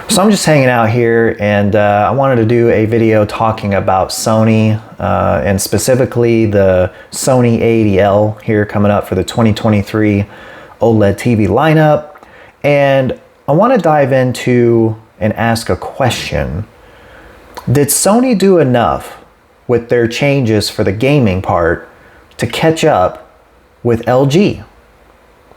So I'm just hanging out here, and I wanted to do a video talking about Sony, and specifically the Sony A80L here coming up for the 2023 OLED TV lineup. And I want to dive into and ask a question. Did Sony do enough with their changes for the gaming part to catch up with LG?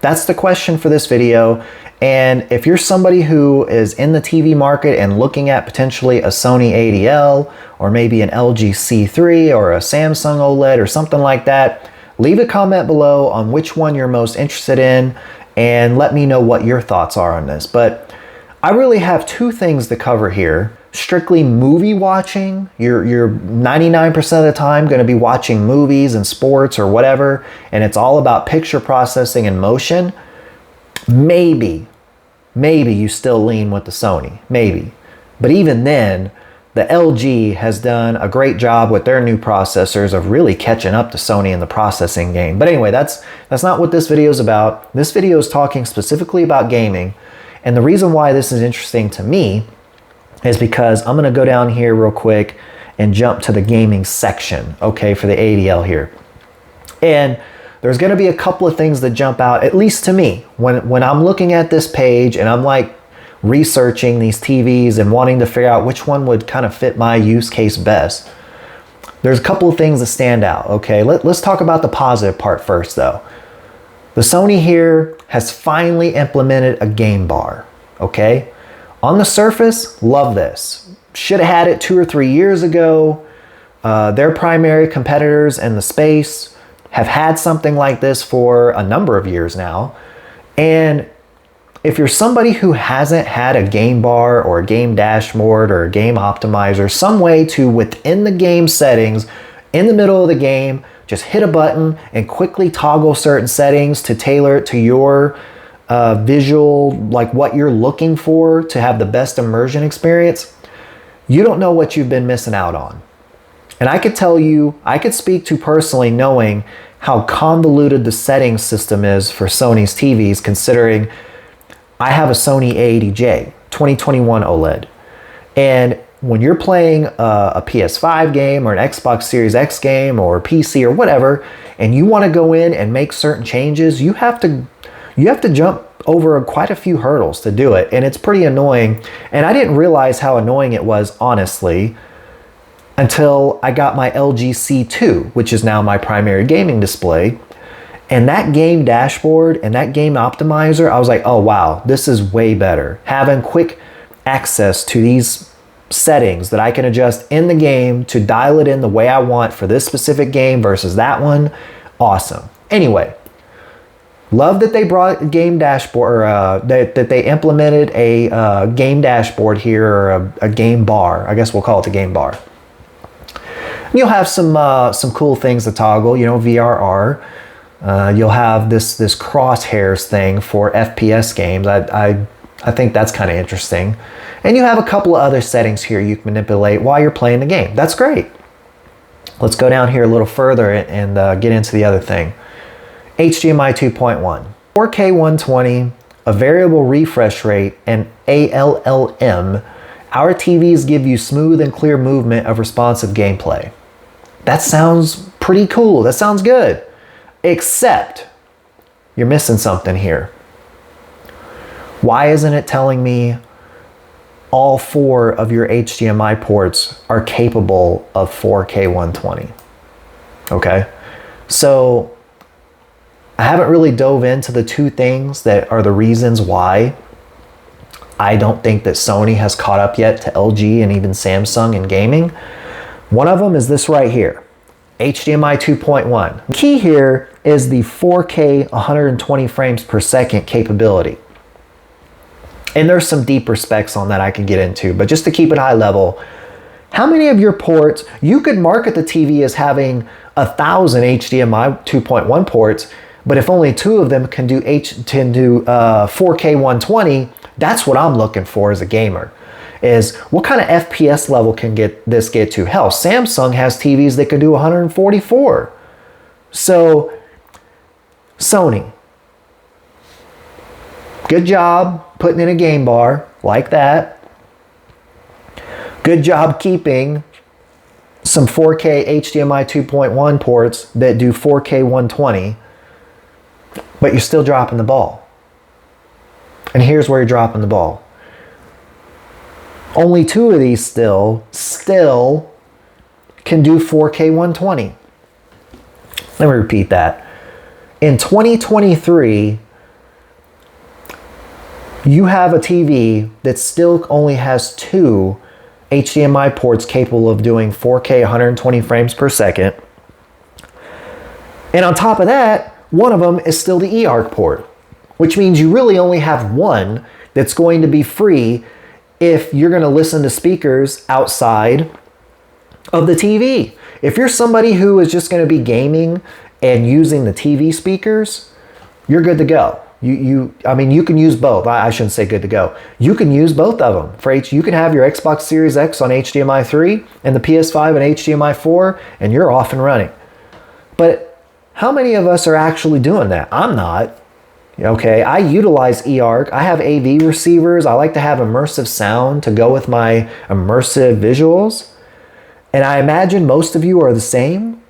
That's the question for this video. And if you're somebody who is in the TV market and looking at potentially a Sony A80L or maybe an LG C3 or a Samsung OLED or something like that, leave a comment below on which one you're most interested in and let me know what your thoughts are on this. But I really have two things to cover here. Strictly movie watching, you're 99% of the time going to be watching movies and sports or whatever, and it's all about picture processing and motion. Maybe you still lean with the Sony, maybe. But even then, the LG has done a great job with their new processors of really catching up to Sony in the processing game. But anyway, that's not what this video is about. This video is talking specifically about gaming. And the reason why this is interesting to me is because I'm gonna go down here real quick and jump to the gaming section, okay, for the A80L here. And there's gonna be a couple of things that jump out, at least to me, when I'm looking at this page and I'm like researching these TVs and wanting to figure out which one would kind of fit my use case best. There's a couple of things that stand out, okay? Let's talk about the positive part first though. The Sony here has finally implemented a game bar, okay? On the surface, love this. Should have had it 2 or 3 years ago. Their primary competitors in the space have had something like this for a number of years now. And if you're somebody who hasn't had a game bar or a game dashboard or a game optimizer, some way to, within the game settings, in the middle of the game, just hit a button and quickly toggle certain settings to tailor it to your visual, like what you're looking for to have the best immersion experience, you don't know what you've been missing out on. And I could tell you, I could speak to personally knowing how convoluted the settings system is for Sony's TVs, considering I have a Sony A80J 2021 OLED. And when you're playing a PS5 game or an Xbox Series X game or PC or whatever, and you want to go in and make certain changes, you have to jump over quite a few hurdles to do it, and it's pretty annoying. And I didn't realize how annoying it was, honestly, until I got my LG C2, which is now my primary gaming display. And that game dashboard and that game optimizer, I was like, oh wow, this is way better. Having quick access to these settings that I can adjust in the game to dial it in the way I want for this specific game versus that one, awesome. Anyway, love that they brought a game dashboard, or that they implemented a game dashboard here, or a game bar. I guess we'll call it the game bar. You'll have some cool things to toggle, you know, VRR. You'll have this crosshairs thing for FPS games. I think that's kind of interesting. And you have a couple of other settings here you can manipulate while you're playing the game. That's great. Let's go down here a little further and get into the other thing. HDMI 2.1, 4K 120, a variable refresh rate, and ALLM. Our TVs give you smooth and clear movement of responsive gameplay. That sounds pretty cool. That sounds good. Except you're missing something here. Why isn't it telling me all 4 of your HDMI ports are capable of 4K 120? Okay, so I haven't really dove into the two things that are the reasons why I don't think that Sony has caught up yet to LG and even Samsung in gaming. One of them is this right here, HDMI 2.1. The key here is the 4K 120 frames per second capability. And there's some deeper specs on that I could get into, but just to keep it high level, how many of your ports, you could market the TV as having 1,000 HDMI 2.1 ports, but if only 2 of them can do 4K 120, that's what I'm looking for as a gamer. Is what kind of FPS level can this get to? Hell, Samsung has TVs that can do 144. So, Sony, good job putting in a game bar like that. Good job keeping some 4K HDMI 2.1 ports that do 4K 120, but you're still dropping the ball. And here's where you're dropping the ball. Only 2 of these still can do 4K 120. Let me repeat that. In 2023, you have a TV that still only has 2 HDMI ports capable of doing 4K 120 frames per second. And on top of that, one of them is still the eARC port, which means you really only have one that's going to be free if you're going to listen to speakers outside of the TV. If you're somebody who is just going to be gaming and using the TV speakers, you're good to go. I mean, you can use both. I shouldn't say good to go. You can use both of them. You can have your Xbox Series X on HDMI 3 and the PS5 on HDMI 4, and you're off and running. But how many of us are actually doing that? I'm not. Okay, I utilize eARC. I have AV receivers. I like to have immersive sound to go with my immersive visuals. And I imagine most of you are the same.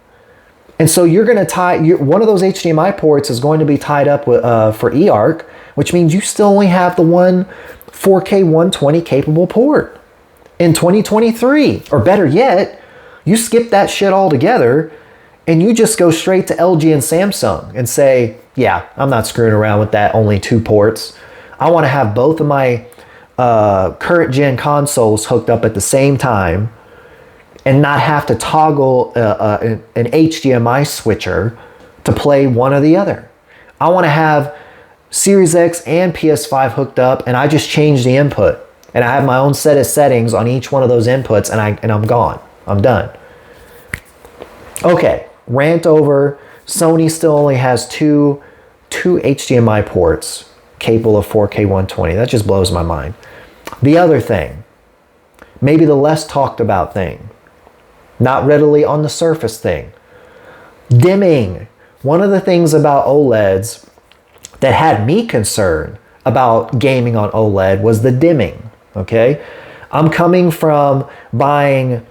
And so you're going to tie, one of those HDMI ports is going to be tied up with, for eARC, which means you still only have the one 4K 120 capable port in 2023. Or better yet, you skip that shit altogether and you just go straight to LG and Samsung and say, yeah, I'm not screwing around with that only 2 ports. I want to have both of my current gen consoles hooked up at the same time and not have to toggle an HDMI switcher to play one or the other. I want to have Series X and PS5 hooked up, and I just change the input. And I have my own set of settings on each one of those inputs, and I'm gone. I'm done. Okay, rant over. Sony still only has two HDMI ports capable of 4K 120. That just blows my mind. The other thing, maybe the less talked about thing, not readily on the surface thing, dimming. One of the things about OLEDs that had me concerned about gaming on OLED was the dimming, okay? I'm coming from buying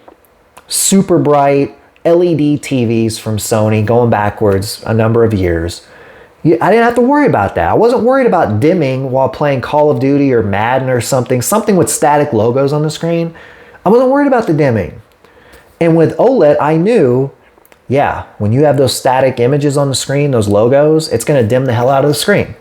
super bright LED TVs from Sony, going backwards a number of years. I didn't have to worry about that. I wasn't worried about dimming while playing Call of Duty or Madden or something with static logos on the screen. I wasn't worried about the dimming. And with OLED, I knew, yeah, when you have those static images on the screen, those logos, it's going to dim the hell out of the screen.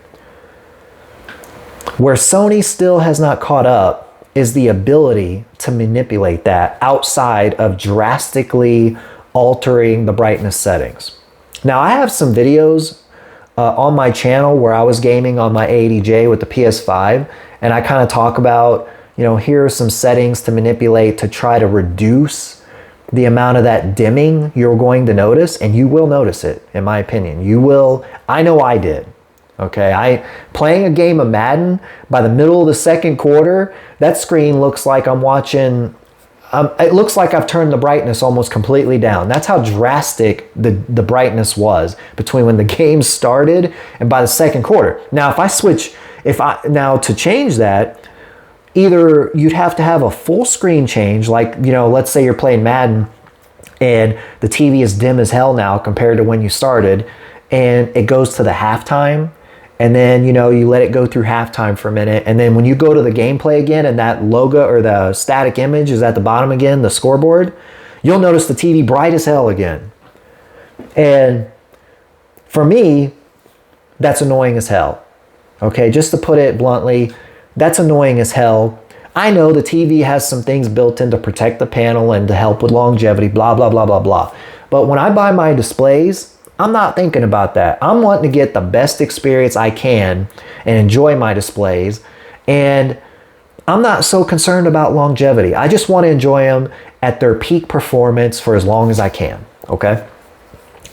Where Sony still has not caught up is the ability to manipulate that outside of drastically altering the brightness settings. Now, I have some videos on my channel where I was gaming on my A80J with the PS5, and I kind of talk about, here are some settings to manipulate to try to reduce the amount of that dimming you're going to notice, and you will notice it, in my opinion. You will. I know I did. Okay, playing a game of Madden, by the middle of the second quarter, that screen looks like I'm watching, it looks like I've turned the brightness almost completely down. That's how drastic the brightness was between when the game started and by the second quarter. Now, now to change that, either you'd have to have a full screen change, like, let's say you're playing Madden and the TV is dim as hell now compared to when you started, and it goes to the halftime, and then, you let it go through halftime for a minute, and then when you go to the gameplay again and that logo or the static image is at the bottom again, the scoreboard, you'll notice the TV bright as hell again. And for me, that's annoying as hell. Okay, just to put it bluntly, that's annoying as hell. I know the TV has some things built in to protect the panel and to help with longevity, blah, blah, blah, blah, blah. But when I buy my displays, I'm not thinking about that. I'm wanting to get the best experience I can and enjoy my displays. And I'm not so concerned about longevity. I just want to enjoy them at their peak performance for as long as I can, okay?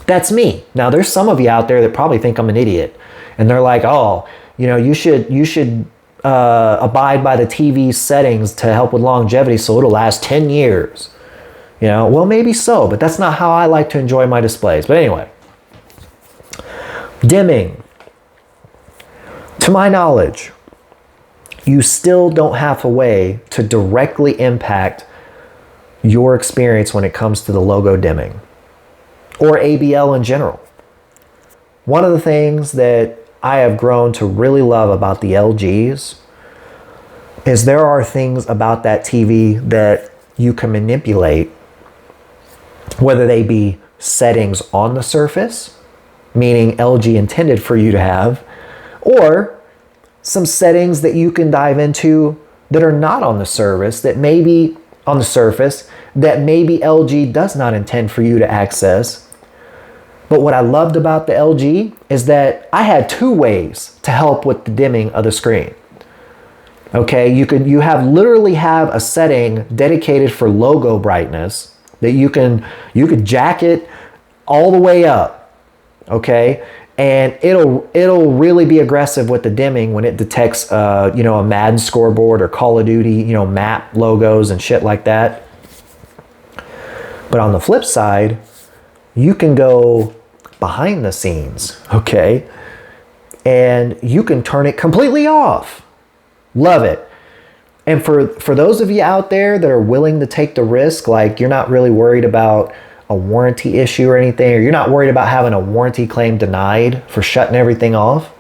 That's me. Now, there's some of you out there that probably think I'm an idiot. And they're like, oh, you should abide by the TV settings to help with longevity so it'll last 10 years. Well, maybe so, but that's not how I like to enjoy my displays. But anyway, dimming. To my knowledge, you still don't have a way to directly impact your experience when it comes to the logo dimming or ABL in general. One of the things that I have grown to really love about the LGs is there are things about that TV that you can manipulate, whether they be settings on the surface, meaning LG intended for you to have, or some settings that you can dive into that are not on the surface, that maybe on the surface, that maybe LG does not intend for you to access. But what I loved about the LG is that I had two ways to help with the dimming of the screen. Okay, you literally have a setting dedicated for logo brightness that you could jack it all the way up. Okay, and it'll really be aggressive with the dimming when it detects a Madden scoreboard or Call of Duty map logos and shit like that. But on the flip side, you can go behind the scenes, okay, and you can turn it completely off. Love it. And for those of you out there that are willing to take the risk, like you're not really worried about a warranty issue or anything, or you're not worried about having a warranty claim denied for shutting everything off,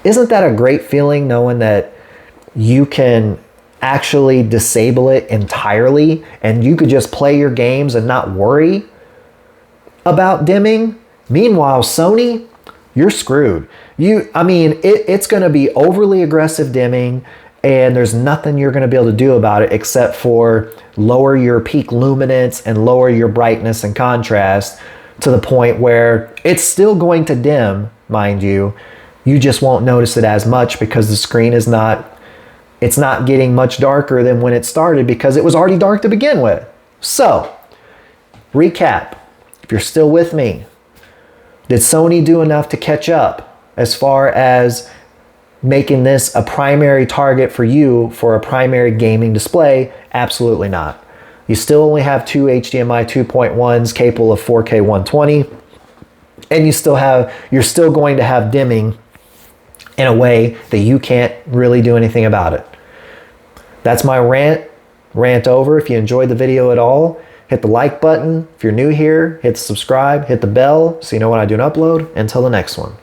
isn't that a great feeling knowing that you can actually disable it entirely and you could just play your games and not worry about dimming? Meanwhile, Sony, you're screwed. It's going to be overly aggressive dimming, and there's nothing you're going to be able to do about it except for lower your peak luminance and lower your brightness and contrast to the point where it's still going to dim, mind you. You just won't notice it as much because the screen is not getting much darker than when it started because it was already dark to begin with. So, recap, if you're still with me, did Sony do enough to catch up as far as making this a primary target for you for a primary gaming display? Absolutely not. You still only have two HDMI 2.1s capable of 4K 120, and you're still going to have dimming in a way that you can't really do anything about it. That's my rant over. If you enjoyed the video at all, hit the like button. If you're new here, hit subscribe, hit the bell so you know when I do an upload. Until the next one.